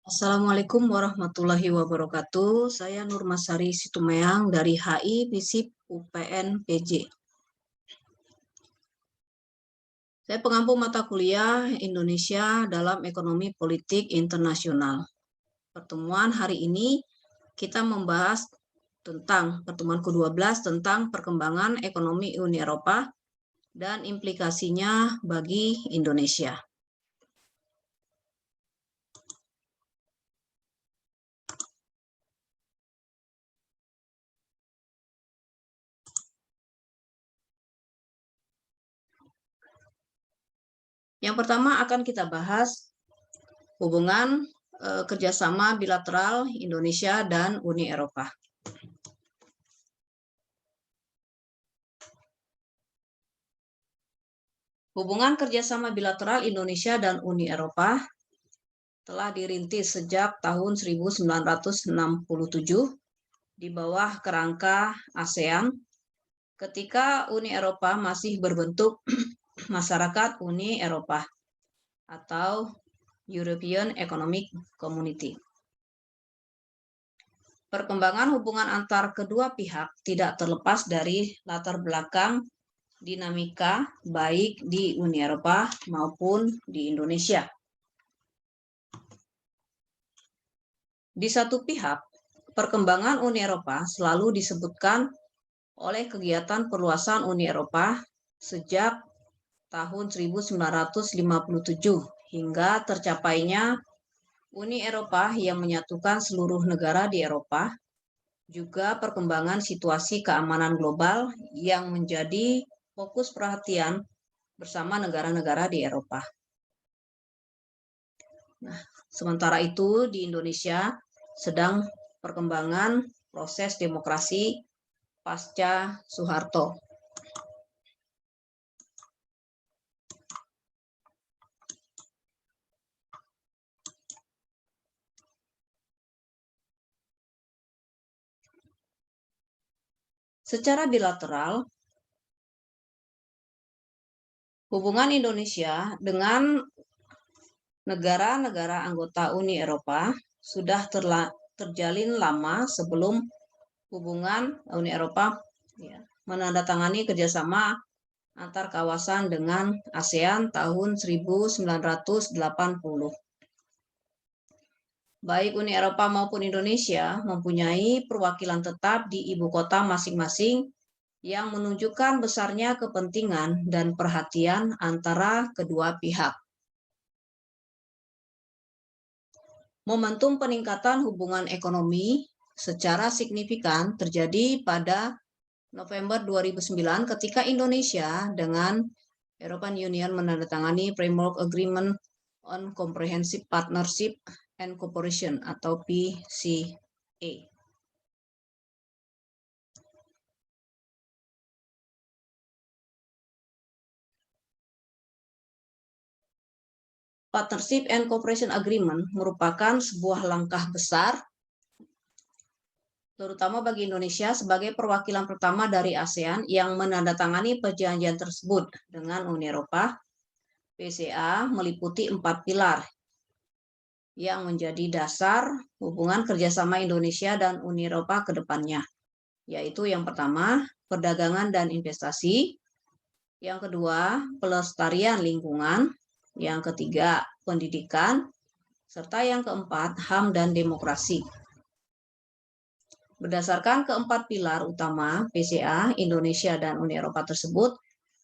Assalamualaikum warahmatullahi wabarakatuh. Saya Nurmasari Situmeang dari HI FISIP UPN PJ. Saya pengampu mata kuliah Indonesia dalam Ekonomi Politik Internasional. Pertemuan hari ini kita membahas tentang pertemuan ke-12 tentang perkembangan ekonomi Uni Eropa dan implikasinya bagi Indonesia. Yang pertama akan kita bahas hubungan kerjasama bilateral Indonesia dan Uni Eropa. Hubungan kerjasama bilateral Indonesia dan Uni Eropa telah dirintis sejak tahun 1967 di bawah kerangka ASEAN ketika Uni Eropa masih berbentuk Masyarakat Uni Eropa atau European Economic Community. Perkembangan hubungan antar kedua pihak tidak terlepas dari latar belakang dinamika baik di Uni Eropa maupun di Indonesia. Di satu pihak, perkembangan Uni Eropa selalu disebutkan oleh kegiatan perluasan Uni Eropa sejak tahun 1957 hingga tercapainya Uni Eropa yang menyatukan seluruh negara di Eropa, juga perkembangan situasi keamanan global yang menjadi fokus perhatian bersama negara-negara di Eropa. Nah, sementara itu di Indonesia sedang perkembangan proses demokrasi pasca Soeharto. Secara bilateral, hubungan Indonesia dengan negara-negara anggota Uni Eropa sudah terjalin lama sebelum hubungan Uni Eropa menandatangani kerjasama antar kawasan dengan ASEAN tahun 1980. Baik Uni Eropa maupun Indonesia mempunyai perwakilan tetap di ibu kota masing-masing yang menunjukkan besarnya kepentingan dan perhatian antara kedua pihak. Momentum peningkatan hubungan ekonomi secara signifikan terjadi pada November 2009 ketika Indonesia dengan European Union menandatangani Framework Agreement on Comprehensive Partnership and Cooperation atau PCA. Partnership and Cooperation Agreement merupakan sebuah langkah besar terutama bagi Indonesia sebagai perwakilan pertama dari ASEAN yang menandatangani perjanjian tersebut dengan Uni Eropa. PCA meliputi 4 pilar yang menjadi dasar hubungan kerjasama Indonesia dan Uni Eropa ke depannya, yaitu yang pertama, perdagangan dan investasi, yang kedua, pelestarian lingkungan, yang ketiga, pendidikan, serta yang keempat, HAM dan demokrasi. Berdasarkan keempat pilar utama PCA, Indonesia dan Uni Eropa tersebut,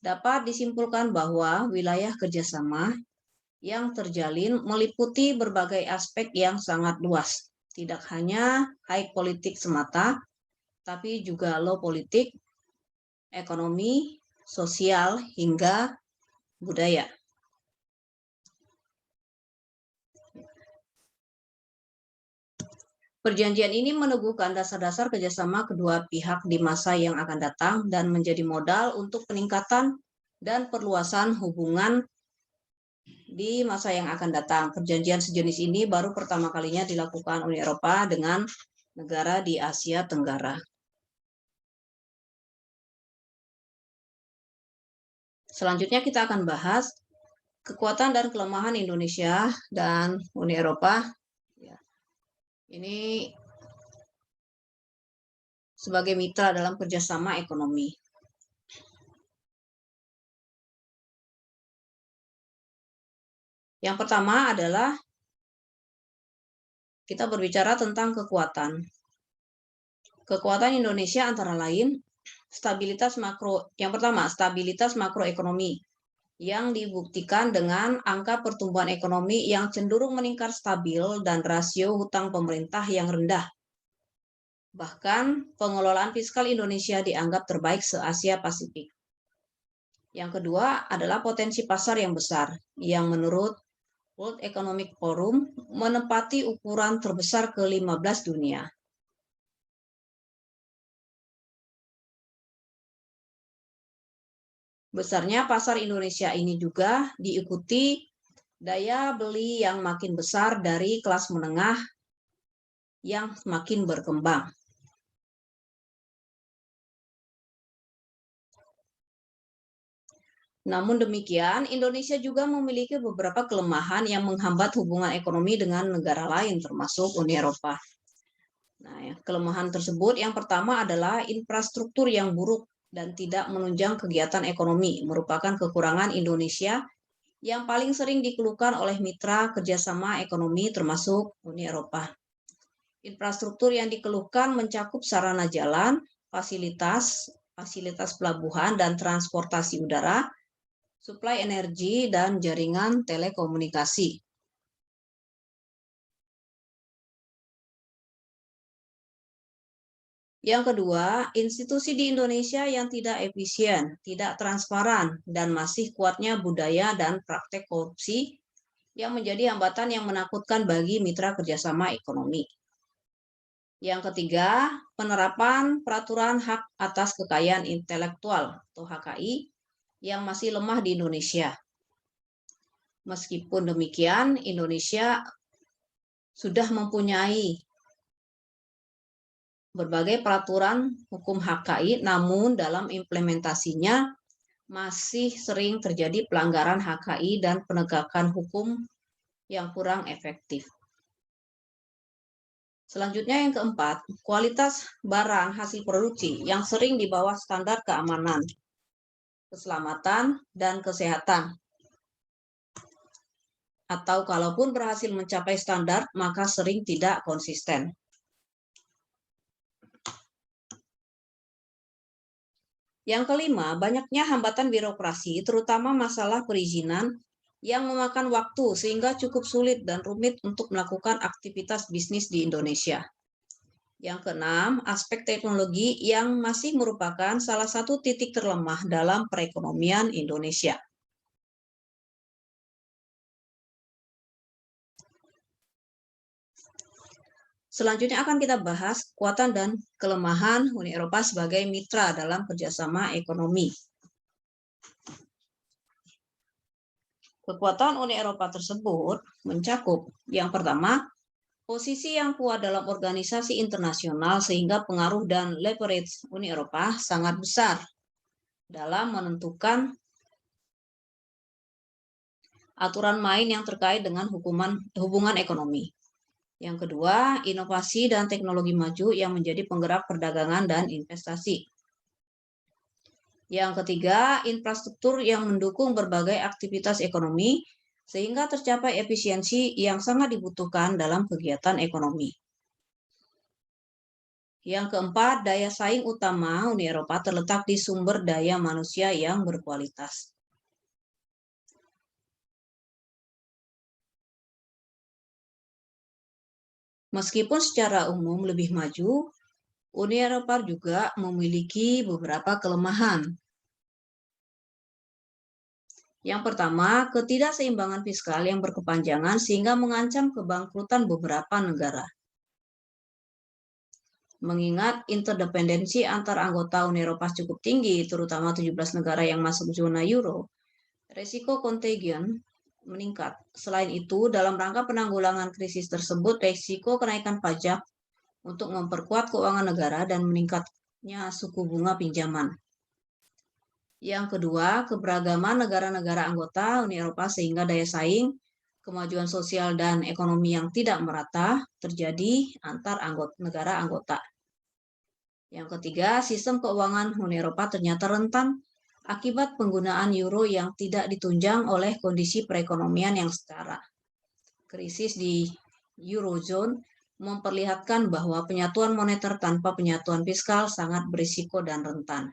dapat disimpulkan bahwa wilayah kerjasama yang terjalin meliputi berbagai aspek yang sangat luas, tidak hanya high politik semata, tapi juga low politik, ekonomi, sosial, hingga budaya. Perjanjian ini meneguhkan dasar-dasar kerjasama kedua pihak di masa yang akan datang dan menjadi modal untuk peningkatan dan perluasan hubungan di masa yang akan datang. Perjanjian sejenis ini baru pertama kalinya dilakukan Uni Eropa dengan negara di Asia Tenggara. Selanjutnya kita akan bahas kekuatan dan kelemahan Indonesia dan Uni Eropa Ini sebagai mitra dalam kerjasama ekonomi. Yang pertama adalah kita berbicara tentang kekuatan. Kekuatan Indonesia antara lain yang pertama, stabilitas makroekonomi yang dibuktikan dengan angka pertumbuhan ekonomi yang cenderung meningkat stabil dan rasio hutang pemerintah yang rendah. Bahkan pengelolaan fiskal Indonesia dianggap terbaik se-Asia Pasifik. Yang kedua adalah potensi pasar yang besar, yang menurut World Economic Forum menempati ukuran terbesar ke-15 dunia. Besarnya pasar Indonesia ini juga diikuti daya beli yang makin besar dari kelas menengah yang semakin berkembang. Namun demikian, Indonesia juga memiliki beberapa kelemahan yang menghambat hubungan ekonomi dengan negara lain, termasuk Uni Eropa. Nah, kelemahan tersebut yang pertama adalah infrastruktur yang buruk dan tidak menunjang kegiatan ekonomi, merupakan kekurangan Indonesia yang paling sering dikeluhkan oleh mitra kerjasama ekonomi termasuk Uni Eropa. Infrastruktur yang dikeluhkan mencakup sarana jalan, fasilitas pelabuhan dan transportasi udara, suplai energi, dan jaringan telekomunikasi. Yang kedua, institusi di Indonesia yang tidak efisien, tidak transparan, dan masih kuatnya budaya dan praktek korupsi yang menjadi hambatan yang menakutkan bagi mitra kerjasama ekonomi. Yang ketiga, penerapan peraturan hak atas kekayaan intelektual atau HKI yang masih lemah di Indonesia. Meskipun demikian, Indonesia sudah mempunyai berbagai peraturan hukum HKI, namun dalam implementasinya masih sering terjadi pelanggaran HKI dan penegakan hukum yang kurang efektif. Selanjutnya yang keempat, kualitas barang hasil produksi yang sering di bawah standar keamanan, keselamatan, dan kesehatan. Atau kalaupun berhasil mencapai standar, maka sering tidak konsisten. Yang kelima, banyaknya hambatan birokrasi, terutama masalah perizinan yang memakan waktu sehingga cukup sulit dan rumit untuk melakukan aktivitas bisnis di Indonesia. Yang keenam, aspek teknologi yang masih merupakan salah satu titik terlemah dalam perekonomian Indonesia. Selanjutnya akan kita bahas kekuatan dan kelemahan Uni Eropa sebagai mitra dalam kerjasama ekonomi. Kekuatan Uni Eropa tersebut mencakup yang pertama, posisi yang kuat dalam organisasi internasional sehingga pengaruh dan leverage Uni Eropa sangat besar dalam menentukan aturan main yang terkait dengan hubungan ekonomi. Yang kedua, inovasi dan teknologi maju yang menjadi penggerak perdagangan dan investasi. Yang ketiga, infrastruktur yang mendukung berbagai aktivitas ekonomi sehingga tercapai efisiensi yang sangat dibutuhkan dalam kegiatan ekonomi. Yang keempat, daya saing utama Uni Eropa terletak di sumber daya manusia yang berkualitas. Meskipun secara umum lebih maju, Uni Eropa juga memiliki beberapa kelemahan. Yang pertama, ketidakseimbangan fiskal yang berkepanjangan sehingga mengancam kebangkrutan beberapa negara. Mengingat interdependensi antar anggota Uni Eropa cukup tinggi, terutama 17 negara yang masuk zona euro, resiko contagion meningkat. Selain itu, dalam rangka penanggulangan krisis tersebut, resiko kenaikan pajak untuk memperkuat keuangan negara dan meningkatnya suku bunga pinjaman. Yang kedua, keberagaman negara-negara anggota Uni Eropa sehingga daya saing kemajuan sosial dan ekonomi yang tidak merata terjadi antar negara anggota. Yang ketiga, sistem keuangan Uni Eropa ternyata rentan akibat penggunaan euro yang tidak ditunjang oleh kondisi perekonomian yang setara. Krisis di Eurozone memperlihatkan bahwa penyatuan moneter tanpa penyatuan fiskal sangat berisiko dan rentan.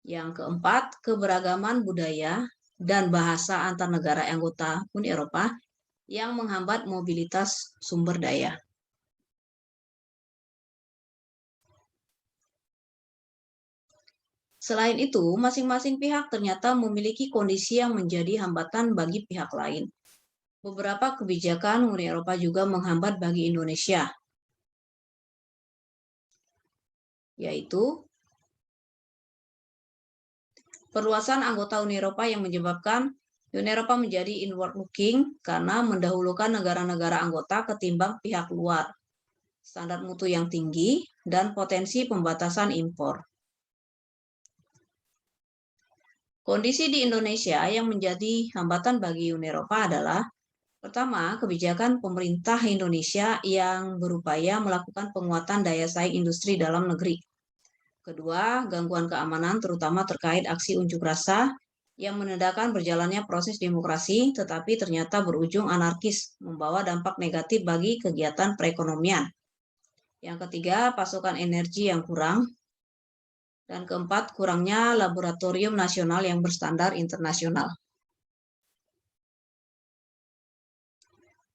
Yang keempat, keberagaman budaya dan bahasa antar negara anggota Uni Eropa yang menghambat mobilitas sumber daya. Selain itu, masing-masing pihak ternyata memiliki kondisi yang menjadi hambatan bagi pihak lain. Beberapa kebijakan Uni Eropa juga menghambat bagi Indonesia, yaitu perluasan anggota Uni Eropa yang menyebabkan Uni Eropa menjadi inward looking karena mendahulukan negara-negara anggota ketimbang pihak luar, standar mutu yang tinggi, dan potensi pembatasan impor. Kondisi di Indonesia yang menjadi hambatan bagi Uni Eropa adalah: pertama, kebijakan pemerintah Indonesia yang berupaya melakukan penguatan daya saing industri dalam negeri. Kedua, gangguan keamanan terutama terkait aksi unjuk rasa yang menandakan berjalannya proses demokrasi tetapi ternyata berujung anarkis, membawa dampak negatif bagi kegiatan perekonomian. Yang ketiga, pasokan energi yang kurang. Dan keempat, kurangnya laboratorium nasional yang berstandar internasional.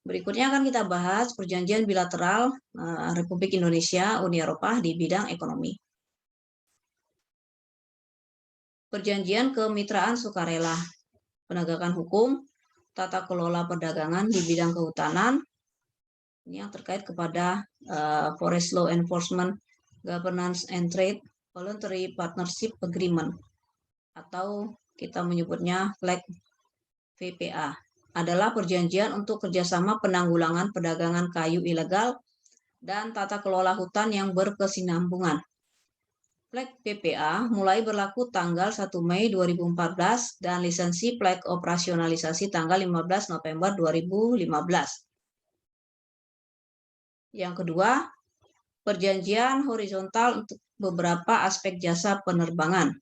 Berikutnya akan kita bahas perjanjian bilateral Republik Indonesia Uni Eropa di bidang ekonomi. Perjanjian kemitraan sukarela, penegakan hukum, tata kelola perdagangan di bidang kehutanan, ini yang terkait kepada Forest Law Enforcement, Governance and Trade, Voluntary Partnership Agreement, atau kita menyebutnya FLEGT VPA, adalah perjanjian untuk kerjasama penanggulangan perdagangan kayu ilegal dan tata kelola hutan yang berkesinambungan. FLEGT VPA mulai berlaku tanggal 1 Mei 2014 dan lisensi FLEGT operasionalisasi tanggal 15 November 2015. Yang kedua, perjanjian horizontal untuk beberapa aspek jasa penerbangan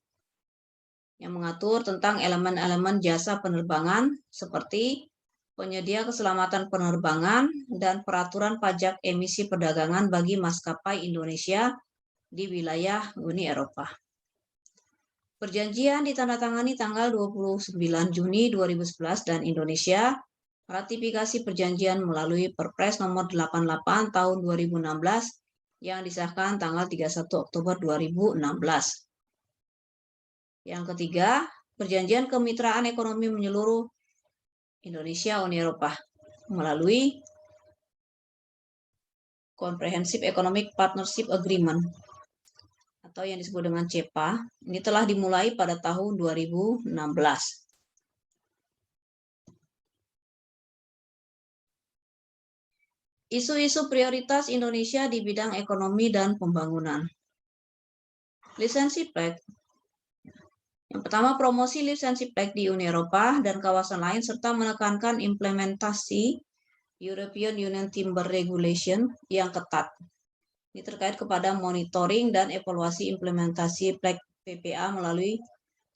yang mengatur tentang elemen-elemen jasa penerbangan seperti penyedia keselamatan penerbangan dan peraturan pajak emisi perdagangan bagi maskapai Indonesia di wilayah Uni Eropa. Perjanjian ditandatangani tanggal 29 Juni 2011 dan Indonesia ratifikasi perjanjian melalui Perpres nomor 88 tahun 2016 yang disahkan tanggal 31 Oktober 2016. Yang ketiga, perjanjian kemitraan ekonomi menyeluruh Indonesia Uni Eropa melalui Comprehensive Economic Partnership Agreement atau yang disebut dengan CEPA. Ini telah dimulai pada tahun 2016. Isu-isu prioritas Indonesia di bidang ekonomi dan pembangunan. Lisensi FLEGT. Yang pertama, promosi lisensi FLEGT di Uni Eropa dan kawasan lain serta menekankan implementasi European Union Timber Regulation yang ketat. Ini terkait kepada monitoring dan evaluasi implementasi FLEGT PPA melalui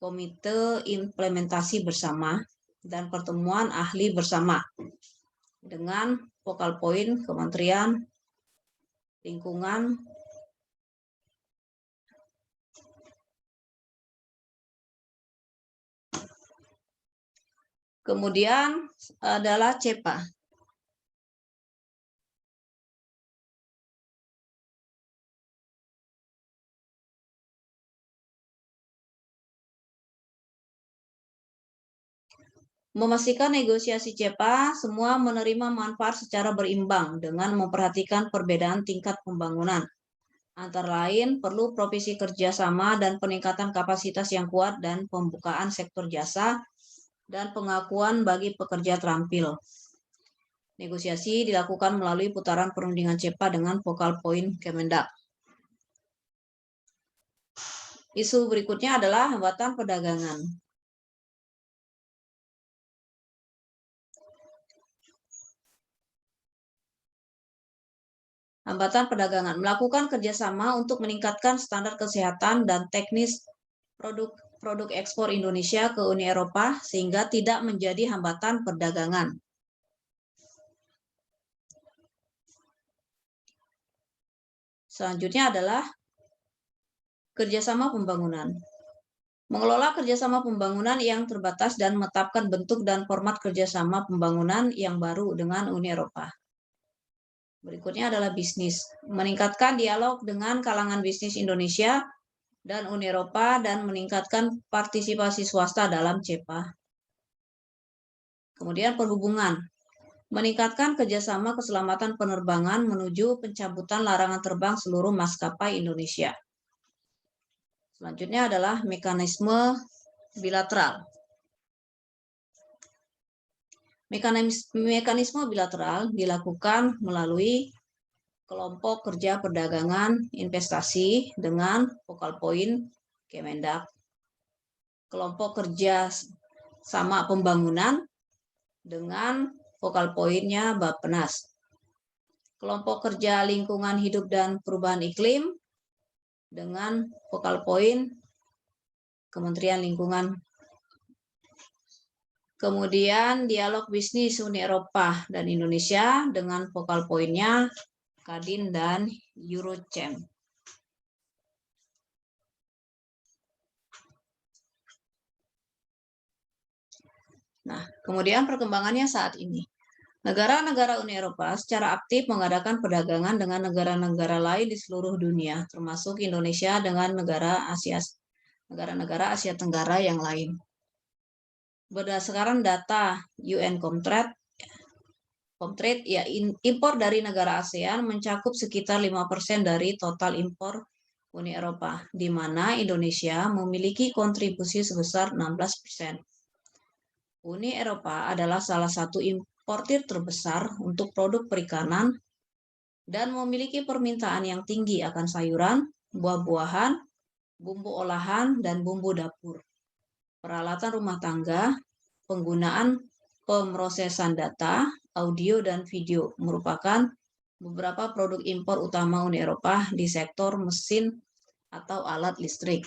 Komite Implementasi Bersama dan pertemuan ahli bersama dengan focal point Kementerian Lingkungan, kemudian adalah CEPA. Memastikan negosiasi CEPA semua menerima manfaat secara berimbang dengan memperhatikan perbedaan tingkat pembangunan. Antara lain, perlu provisi kerjasama dan peningkatan kapasitas yang kuat dan pembukaan sektor jasa dan pengakuan bagi pekerja terampil. Negosiasi dilakukan melalui putaran perundingan CEPA dengan focal point Kemendak. Isu berikutnya adalah hambatan perdagangan. Hambatan perdagangan melakukan kerjasama untuk meningkatkan standar kesehatan dan teknis produk ekspor Indonesia ke Uni Eropa sehingga tidak menjadi hambatan perdagangan. Selanjutnya adalah kerjasama pembangunan. Mengelola kerjasama pembangunan yang terbatas dan menetapkan bentuk dan format kerjasama pembangunan yang baru dengan Uni Eropa. Berikutnya adalah bisnis. Meningkatkan dialog dengan kalangan bisnis Indonesia dan Uni Eropa dan meningkatkan partisipasi swasta dalam CEPA. Kemudian perhubungan. Meningkatkan kerjasama keselamatan penerbangan menuju pencabutan larangan terbang seluruh maskapai Indonesia. Selanjutnya adalah mekanisme bilateral. Mekanisme bilateral dilakukan melalui kelompok kerja perdagangan investasi dengan focal point Kemendak, kelompok kerja sama pembangunan dengan focal point-nya Bappenas, kelompok kerja lingkungan hidup dan perubahan iklim dengan focal point Kementerian Lingkungan. Kemudian dialog bisnis Uni Eropa dan Indonesia dengan focal point-nya Kadin dan Eurochem. Nah, kemudian perkembangannya saat ini. Negara-negara Uni Eropa secara aktif mengadakan perdagangan dengan negara-negara lain di seluruh dunia, termasuk Indonesia dengan negara-negara Asia Tenggara yang lain. Berdasarkan data UN Comtrade, ya, impor dari negara ASEAN mencakup sekitar 5% dari total impor Uni Eropa, di mana Indonesia memiliki kontribusi sebesar 16%. Uni Eropa adalah salah satu importir terbesar untuk produk perikanan dan memiliki permintaan yang tinggi akan sayuran, buah-buahan, bumbu olahan, dan bumbu dapur, peralatan rumah tangga, penggunaan pemrosesan data, audio, dan video merupakan beberapa produk impor utama Uni Eropa di sektor mesin atau alat listrik.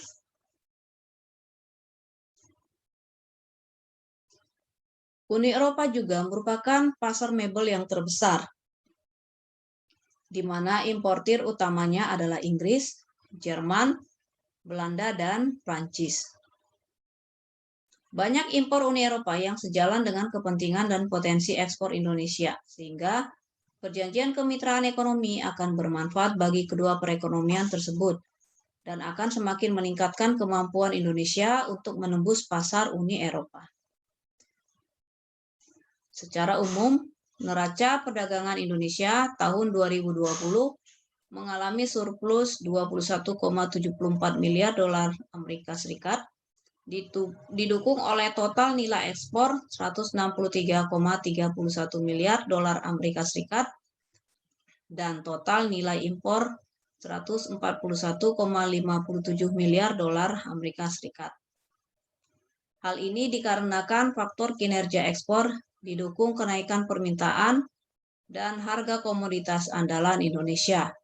Uni Eropa juga merupakan pasar mebel yang terbesar, di mana importir utamanya adalah Inggris, Jerman, Belanda, dan Prancis. Banyak impor Uni Eropa yang sejalan dengan kepentingan dan potensi ekspor Indonesia, sehingga perjanjian kemitraan ekonomi akan bermanfaat bagi kedua perekonomian tersebut dan akan semakin meningkatkan kemampuan Indonesia untuk menembus pasar Uni Eropa. Secara umum, neraca perdagangan Indonesia tahun 2020 mengalami surplus 21,74 miliar dolar Amerika Serikat, didukung oleh total nilai ekspor 163,31 miliar dolar Amerika Serikat dan total nilai impor 141,57 miliar dolar Amerika Serikat. Hal ini dikarenakan faktor kinerja ekspor didukung kenaikan permintaan dan harga komoditas andalan Indonesia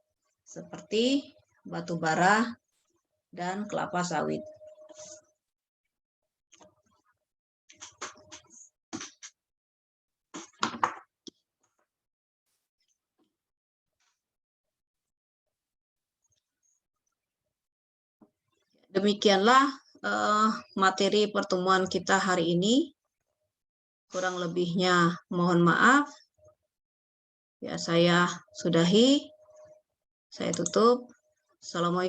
seperti batu bara dan kelapa sawit. Demikianlah materi pertemuan kita hari ini. Kurang lebihnya mohon maaf. Ya, saya sudahi. Saya tutup. Assalamualaikum.